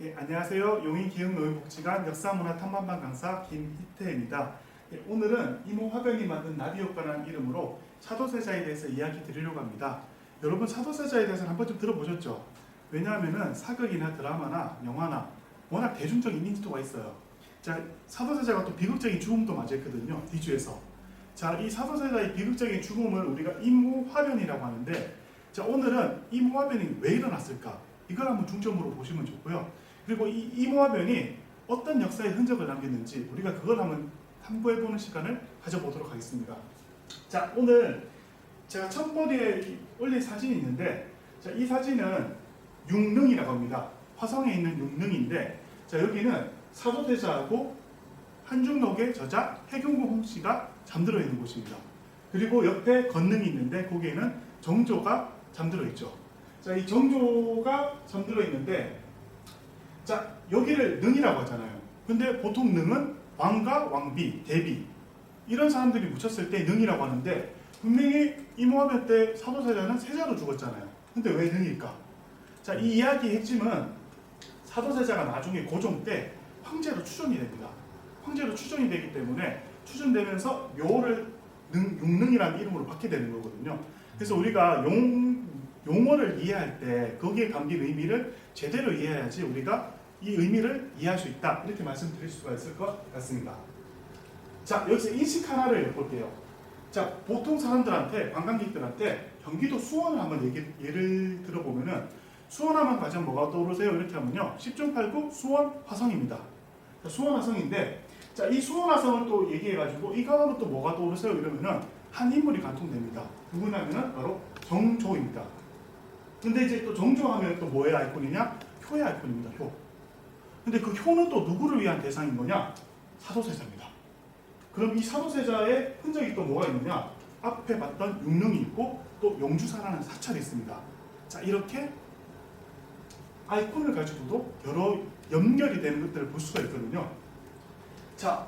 안녕하세요. 용인기흥노인복지관 역사문화탐방반 강사 김희태입니다. 오늘은 이모 화병이 만든 나비효과라는 이름으로 사도세자에 대해서 이야기 드리려고 합니다. 여러분 사도세자에 대해서는 한 번쯤 들어보셨죠? 왜냐하면 사극이나 드라마나 영화나 워낙 대중적인 인지도가 있어요. 자, 사도세자가 또 비극적인 죽음도 맞이했거든요. 뒤주에서. 자, 이 사도세자의 비극적인 죽음을 우리가 이모화변이라고 하는데, 자, 오늘은 이모화변이 왜 일어났을까? 이걸 한번 중점으로 보시면 좋고요. 그리고 이 이모화변이 어떤 역사의 흔적을 남겼는지 우리가 그걸 한번 탐구해보는 시간을 가져보도록 하겠습니다. 자, 오늘 제가 첫 번에 올린 사진이 있는데, 자, 이 사진은 융릉이라고 합니다. 화성에 있는 융릉인데, 자, 여기는 사도세자하고 한중록의 저자 해경구 홍씨가 잠들어 있는 곳입니다. 그리고 옆에 건능이 있는데 거기에는 정조가 잠들어 있죠. 자, 이 정조가 잠들어 있는데, 자, 여기를 능이라고 하잖아요. 근데 보통 능은 왕과 왕비, 대비 이런 사람들이 묻혔을 때 능이라고 하는데, 분명히 이모화변 때 사도세자는 세자로 죽었잖아요. 근데 왜 능일까? 자, 이 이야기의 핵심은 사도세자가 나중에 고종 때 황제로 추정이 됩니다. 황제로 추정이 되기 때문에 추정되면서 묘를 융능이라는 이름으로 받게 되는 거거든요. 그래서 우리가 용어를 이해할 때 거기에 담긴 의미를 제대로 이해해야지 우리가 이 의미를 이해할 수 있다, 이렇게 말씀드릴 수가 있을 것 같습니다. 자, 여기서 인식 하나를 엿볼게요. 자, 보통 사람들한테, 관광객들한테 경기도 수원을 한번 예를 들어보면은, 수원하면 가장 뭐가 떠오르세요? 이렇게 하면요, 10중 8구 수원 화성입니다. 자, 수원 화성인데, 자, 이 수원 화성을 또 얘기해가지고 이 가운데 또 뭐가 떠오르세요? 이러면은 한 인물이 관통됩니다. 누구냐면은 바로 정조입니다. 근데 이제 또 정조하면 또 뭐의 아이콘이냐? 효의 아이콘입니다. 효. 근데 그 효는 또 누구를 위한 대상인 거냐? 사도세자입니다. 그럼 이 사도세자의 흔적이 또 뭐가 있느냐? 앞에 봤던 융릉이 있고 또 용주사라는 사찰이 있습니다. 자, 이렇게 아이콘을 가지고도 여러 연결이 되는 것들을 볼 수가 있거든요. 자,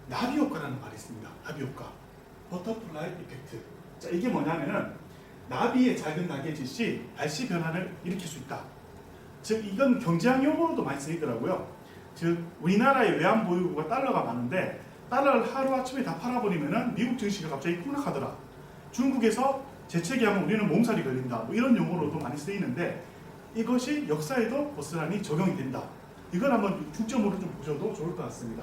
나비효과라는 말이 있습니다. 나비효과. 버터플라이 이펙트. 자, 이게 뭐냐면은 나비의 작은 날개짓이 날씨 변화를 일으킬 수 있다. 즉, 이건 경제학 용어로도 많이 쓰이더라고요. 즉, 우리나라의 외환보유고가 달러가 많은데 달러를 하루아침에 다 팔아버리면은 미국 증시가 갑자기 폭락하더라. 중국에서 재채기하면 우리는 몸살이 걸린다. 뭐 이런 용어로도 많이 쓰이는데, 이것이 역사에도 고스란히 적용이 된다. 이걸 한번 중점으로 좀 보셔도 좋을 것 같습니다.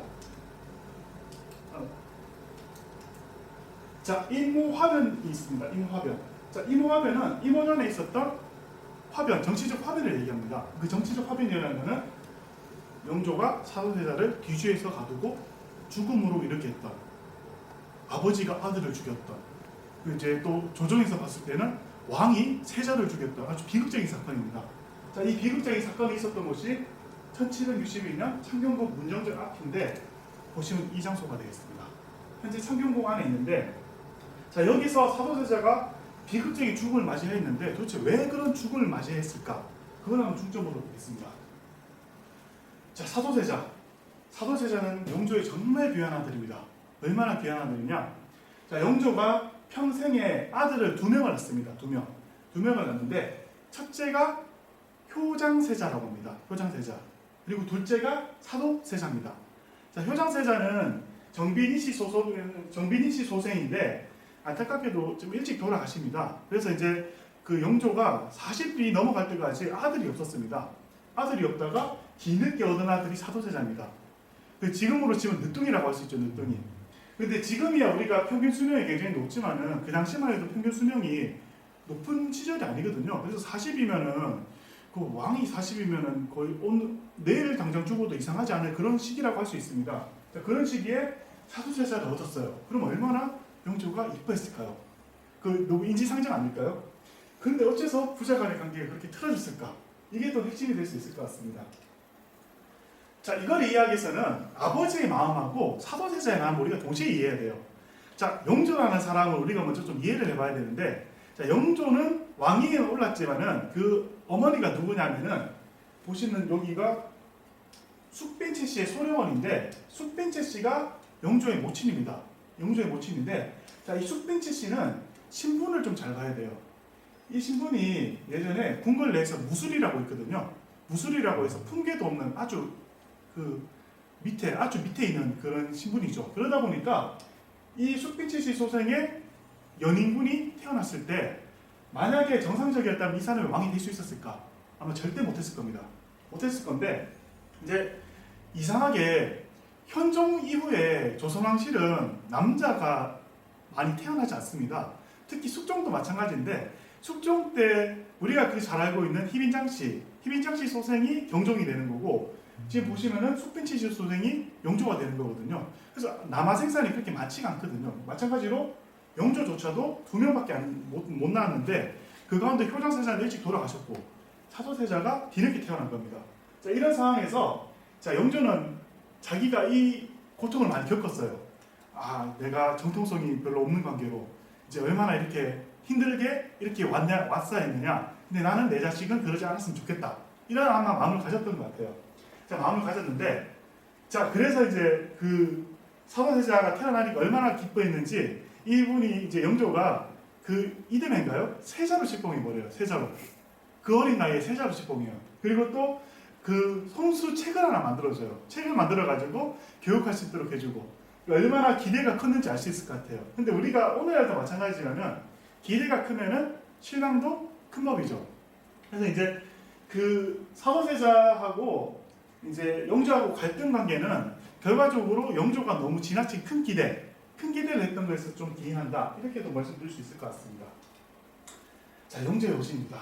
자, 이모화변이 있습니다. 이모화변. 자, 이모화변은 이모전에 있었던 화변, 정치적 화변을 얘기합니다. 그 정치적 화변이라는 것은 영조가 사도세자를 뒤주에서 가두고 죽음으로 이렇게 했던, 아버지가 아들을 죽였던, 이제 또 조정에서 봤을 때는 왕이 세자를 죽였던 아주 비극적인 사건입니다. 자, 이 비극적인 사건이 있었던 곳이 1761년 창경궁 문정전 앞인데, 보시면 이 장소가 되겠습니다. 현재 창경궁 안에 있는데, 자, 여기서 사도세자가 비극적인 죽음을 맞이했는데 도대체 왜 그런 죽음을 맞이했을까? 그걸 한번 중점으로 보겠습니다. 자, 사도세자는 영조의 정말 귀한 아들입니다. 얼마나 귀한 아들이냐? 자, 영조가 평생에 아들을 2명을 낳습니다. 2명을 낳는데, 첫째가 효장세자라고 합니다. 효장세자. 그리고 둘째가 사도세자입니다. 자, 효장세자는 정빈이씨 소생인데 안타깝게도 좀 일찍 돌아가십니다. 그래서 이제 그 영조가 40이 넘어갈 때까지 아들이 없었습니다. 아들이 없다가 뒤늦게 얻은 아들이 사도세자입니다. 지금으로 치면 늦둥이라고 할 수 있죠, 늦둥이. 근데 지금이야 우리가 평균 수명이 굉장히 높지만은 그 당시만 해도 평균 수명이 높은 시절이 아니거든요. 그래서 40이면은, 그 왕이 40이면은 거의 내일 당장 죽어도 이상하지 않을 그런 시기라고 할 수 있습니다. 자, 그런 시기에 사도세자를 얻었어요. 그럼 얼마나 영조가 이뻐했을까요? 그 너무 인지상정 아닐까요? 그런데 어째서 부자간의 관계가 그렇게 틀어졌을까? 이게 또 핵심이 될 수 있을 것 같습니다. 자, 이걸 이해하기 위해서는 아버지의 마음하고 사도세자의 마음을 우리가 동시에 이해해야 돼요. 자, 영조라는 사람을 우리가 먼저 좀 이해를 해봐야 되는데, 자, 영조는 왕위에 올랐지만은 그 어머니가 누구냐면은, 보시는 여기가 숙빈채 씨의 소령원인데, 숙빈채 씨가 영조의 모친입니다. 영조의 모친인데, 자, 이 숙빈채 씨는 신분을 좀 잘 봐야 돼요. 이 신분이 예전에 궁궐 내에서 무술이라고 있거든요. 무술이라고 해서 품계도 없는 아주 아주 밑에 있는 그런 신분이죠. 그러다 보니까 이 숙비치시 소생의 연인군이 태어났을 때 만약에 정상적이었다면 이 사람이 왕이 될 수 있었을까? 아마 절대 못했을 겁니다. 못했을 건데 이제 이상하게 현종 이후에 조선왕실은 남자가 많이 태어나지 않습니다. 특히 숙종도 마찬가지인데 숙종 때 우리가 잘 알고 있는 희빈장씨 소생이 경종이 되는 거고 지금 보시면은 숙빈치시 소생이 영조가 되는 거거든요. 그래서 남아 생산이 그렇게 많지가 않거든요. 마찬가지로 영조조차도 2명밖에 못 나왔는데 그 가운데 효장세자는 일찍 돌아가셨고 사도세자가 뒤늦게 태어난 겁니다. 자, 이런 상황에서 영조는 자기가 이 고통을 많이 겪었어요. 내가 정통성이 별로 없는 관계로 이제 얼마나 이렇게 힘들게 이렇게 왔어야 했느냐. 근데 나는 내 자식은 그러지 않았으면 좋겠다. 이런 아마 마음을 가졌던 것 같아요. 마음을 가졌는데 그래서 이제 그 사도세자가 태어나니까 얼마나 기뻐했는지 이분이 이제 영조가 이듬해인가요? 세자로 책봉해버려요. 세자로. 그 어린 나이에 세자로 책봉해요. 그리고 또 손수 책을 하나 만들어줘요. 책을 만들어가지고 교육할 수 있도록 해주고 얼마나 기대가 컸는지 알 수 있을 것 같아요. 근데 우리가 오늘날도 마찬가지라면 기대가 크면은 실망도 큰 법이죠. 그래서 이제 사도세자하고 이제 영조하고 갈등 관계는 결과적으로 영조가 너무 지나친 큰 기대를 했던 것에서 좀 기인한다. 이렇게도 말씀드릴 수 있을 것 같습니다. 영조의 오십니다.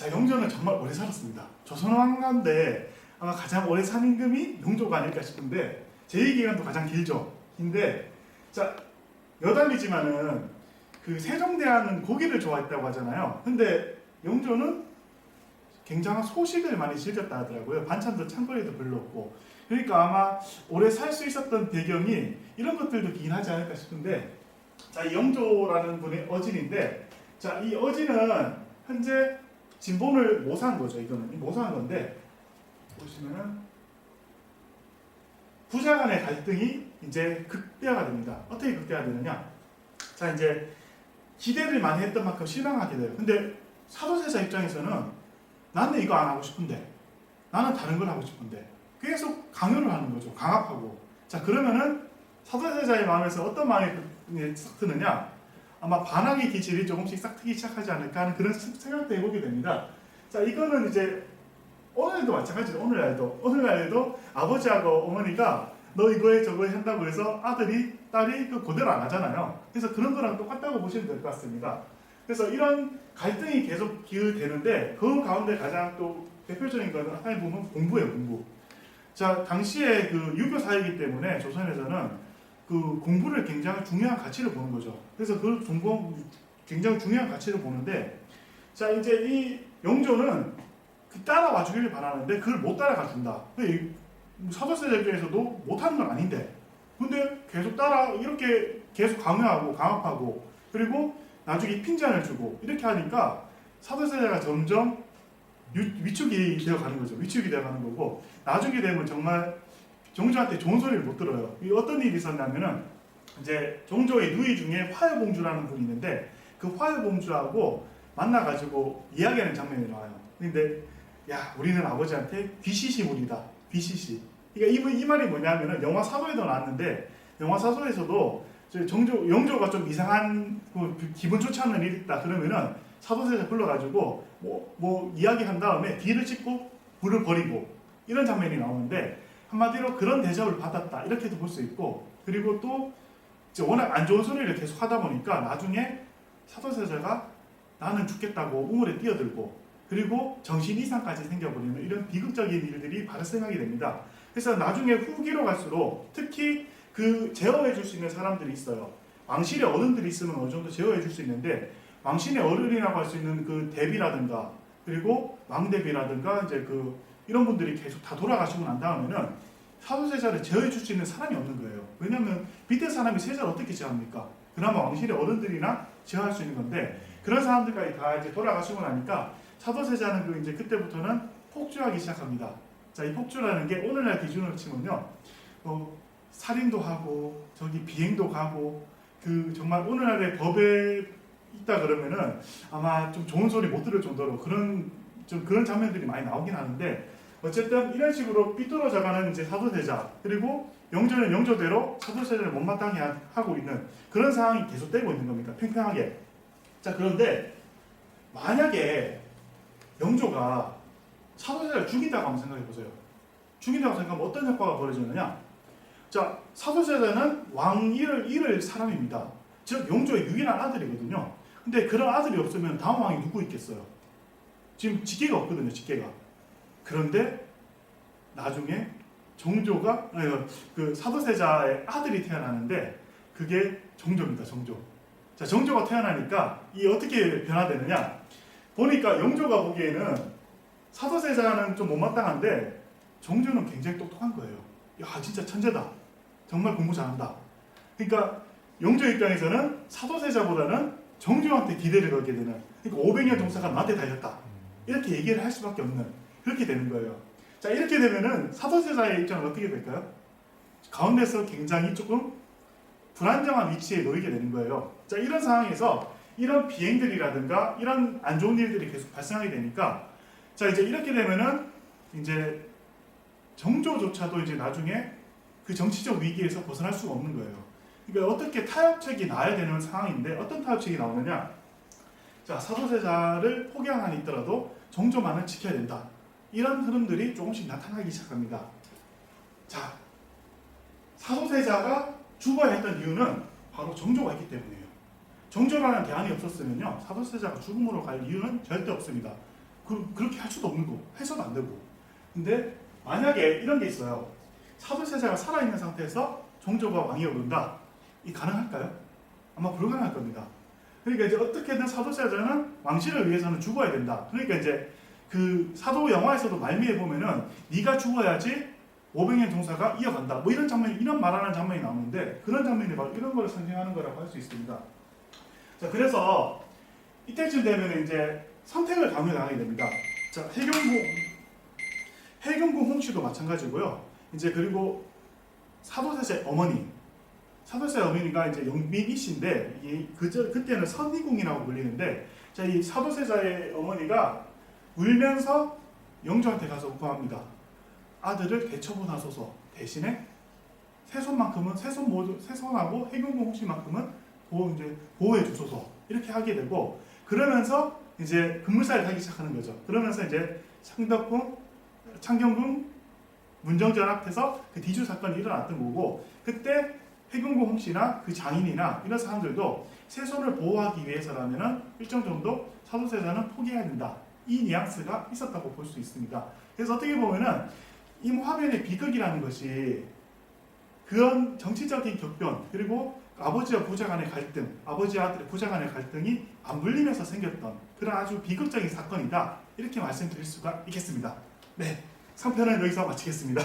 영조는 정말 오래 살았습니다. 조선왕가인데 아마 가장 오래 산 임금이 영조가 아닐까 싶은데 제위기간도 가장 길죠. 긴데 여담이지만은 세종대왕은 고기를 좋아했다고 하잖아요. 근데 영조는 굉장한 소식을 많이 즐겼다 하더라고요. 반찬도 창거리도 별로 없고. 그러니까 아마 오래 살 수 있었던 배경이 이런 것들도 기인하지 않을까 싶은데 이 영조라는 분의 어진인데 이 어진은 현재 진본을 모사한 거죠. 이거는 모사한 건데 보시면은 부자 간의 갈등이 이제 극대화가 됩니다. 어떻게 극대화되느냐? 이제 기대를 많이 했던 만큼 실망하게 돼요. 근데 사도세자 입장에서는 나는 이거 안 하고 싶은데 나는 다른 걸 하고 싶은데 계속 강요를 하는 거죠. 강압하고. 그러면은 사도세자의 마음에서 어떤 마음이 싹 드느냐? 아마 반항의 기질이 조금씩 싹 트기 시작하지 않을까 하는 그런 생각도 해보게 됩니다. 이거는 이제 오늘도 마찬가지로 오늘날에도 아버지하고 어머니가 너 이거에 저거에 한다고 해서 딸이 그대로 안 하잖아요. 그래서 그런 거랑 똑같다고 보시면 될 것 같습니다. 그래서 이런 갈등이 계속 기울되는데 그 가운데 가장 또 대표적인 거는 하나님 보면 공부예요. 공부. 당시에 유교 사회이기 때문에 조선에서는 공부를 굉장히 중요한 가치를 보는 거죠. 그래서 굉장히 중요한 가치를 보는데 이제 이 영조는 따라와 주기를 바라는데 그걸 못 따라가 준다. 사도세자 입장에서도 못하는 건 아닌데 근데 이렇게 계속 강요하고 강압하고 그리고 나중에 핀잔을 주고 이렇게 하니까 사도세자가 점점 위축이 되어가는 거죠. 위축이 되어가는 거고 나중에 되면 정말 종조한테 좋은 소리를 못 들어요. 어떤 일이 있었냐면은 이제 종조의 누이 중에 화여공주라는 분이 있는데 그 화여공주하고 만나가지고 이야기하는 장면이 나와요. 근데 우리는 아버지한테 귀시시물이다. 귀시시. 그러니까 이 말이 뭐냐면은 영화 사도에도 나왔는데 영화 사도에서도 영조가 좀 이상한 기분 좋지 않은 일이 있다 그러면은 사도세자 불러가지고 뭐 이야기한 다음에 뒤를 찍고 불을 버리고 이런 장면이 나오는데 한마디로 그런 대접을 받았다 이렇게도 볼 수 있고 그리고 또 워낙 안 좋은 소리를 계속 하다 보니까 나중에 사도세자가 나는 죽겠다고 우물에 뛰어들고 그리고 정신 이상까지 생겨버리는 이런 비극적인 일들이 발생하게 됩니다. 그래서 나중에 후기로 갈수록 특히 제어해 줄 수 있는 사람들이 있어요. 왕실의 어른들이 있으면 어느 정도 제어해 줄 수 있는데 왕실의 어른이라고 할 수 있는 대비라든가 그리고 왕대비라든가 이제 이런 분들이 계속 다 돌아가시고 난 다음에는 사도세자를 제어해 줄 수 있는 사람이 없는 거예요. 왜냐하면 밑에 사람이 세자를 어떻게 제어합니까? 그나마 왕실의 어른들이나 제어할 수 있는 건데 그런 사람들까지 다 이제 돌아가시고 나니까 사도세자는 이제 그때부터는 폭주하기 시작합니다. 이 폭주라는 게 오늘날 기준으로 치면요, 살인도 하고 비행도 가고 정말 오늘날의 법에 있다 그러면은 아마 좀 좋은 소리 못 들을 정도로 그런 좀 그런 장면들이 많이 나오긴 하는데 어쨌든 이런 식으로 삐뚤어져가는 이제 사도세자 그리고 영조는 영조대로 사도세자를 못마땅히 하고 있는 그런 상황이 계속되고 있는 겁니다. 팽팽하게. 자 그런데 만약에 영조가 사도세자를 죽인다고 한번 생각해 보세요. 죽인다고 생각하면 어떤 효과가 벌어지느냐? 자 사도세자는 왕 잃을 사람입니다. 즉 영조의 유일한 아들이거든요. 근데 그런 아들이 없으면 다음 왕이 누구 있겠어요? 지금 직계가 없거든요. 직계가. 그런데 나중에 정조가 그 사도세자의 아들이 태어나는데 그게 정조입니다. 정조. 자 정조가 태어나니까 이 어떻게 변화되느냐? 보니까 영조가 보기에는 사도세자는 좀 못마땅한데 정조는 굉장히 똑똑한 거예요. 야 진짜 천재다. 정말 공부 잘한다. 그러니까 영조 입장에서는 사도세자보다는 정조한테 기대를 걸게 되는 그러니까 500년 동사가 나한테 달렸다. 이렇게 얘기를 할 수밖에 없는 그렇게 되는 거예요. 자 이렇게 되면은 사도세자의 입장은 어떻게 될까요? 가운데서 굉장히 조금 불안정한 위치에 놓이게 되는 거예요. 자 이런 상황에서 이런 비행들이라든가 이런 안 좋은 일들이 계속 발생하게 되니까 자 이제 이렇게 되면은 이제 정조조차도 이제 나중에 그 정치적 위기에서 벗어날 수가 없는 거예요. 그러니까 어떻게 타협책이 나와야 되는 상황인데 어떤 타협책이 나오느냐? 자 사도세자를 포기한 한이 있더라도 정조만은 지켜야 된다. 이런 흐름들이 조금씩 나타나기 시작합니다. 자 사도세자가 죽어야 했던 이유는 바로 정조가 있기 때문이에요. 정조라는 대안이 없었으면요 사도세자가 죽음으로 갈 이유는 절대 없습니다. 그렇게 할 수도 없는 거, 해서는 안 되고. 근데 만약에 이런 게 있어요. 사도세자가 살아있는 상태에서 정조가 왕이 오른다. 이 가능할까요? 아마 불가능할 겁니다. 그러니까 이제 어떻게든 사도세자는 왕실을 위해서는 죽어야 된다. 그러니까 이제 그 사도 영화에서도 말미에 보면은 네가 죽어야지 500년 동사가 이어간다. 뭐 이런 장면이 이런 말하는 장면이 나오는데 그런 장면이 바로 이런 걸 상징하는 거라고 할 수 있습니다. 자 그래서 이때쯤 되면 이제 선택을 강요당하게 됩니다. 자 해경궁 홍씨도 마찬가지고요. 이제 그리고 사도세자의 어머니. 사도세자의 어머니가 이제 영빈이 씨인데 그때는 선희궁이라고 불리는데 자 이 사도세자의 어머니가 울면서 영조한테 가서 구합니다. 아들을 대처분하소서. 대신에 세손하고 해경궁 홍씨만큼은 보호해 주소서. 이렇게 하게 되고 그러면서 이제 급물살을 타기 시작하는 거죠. 그러면서 이제 창경궁 문정전 앞에서 그 뒤주 사건이 일어났던 거고 그때 해경궁 홍씨나 그 장인이나 이런 사람들도 세손을 보호하기 위해서라면은 일정 정도 사도세자는 포기해야 된다. 이 뉘앙스가 있었다고 볼 수 있습니다. 그래서 어떻게 보면은 이 화면의 비극이라는 것이 그런 정치적인 격변 그리고 아버지와 부자 간의 갈등, 아버지와 아들의 부자 간의 갈등이 맞물리면서 생겼던 그런 아주 비극적인 사건이다. 이렇게 말씀드릴 수가 있겠습니다. 네, 3편은 여기서 마치겠습니다.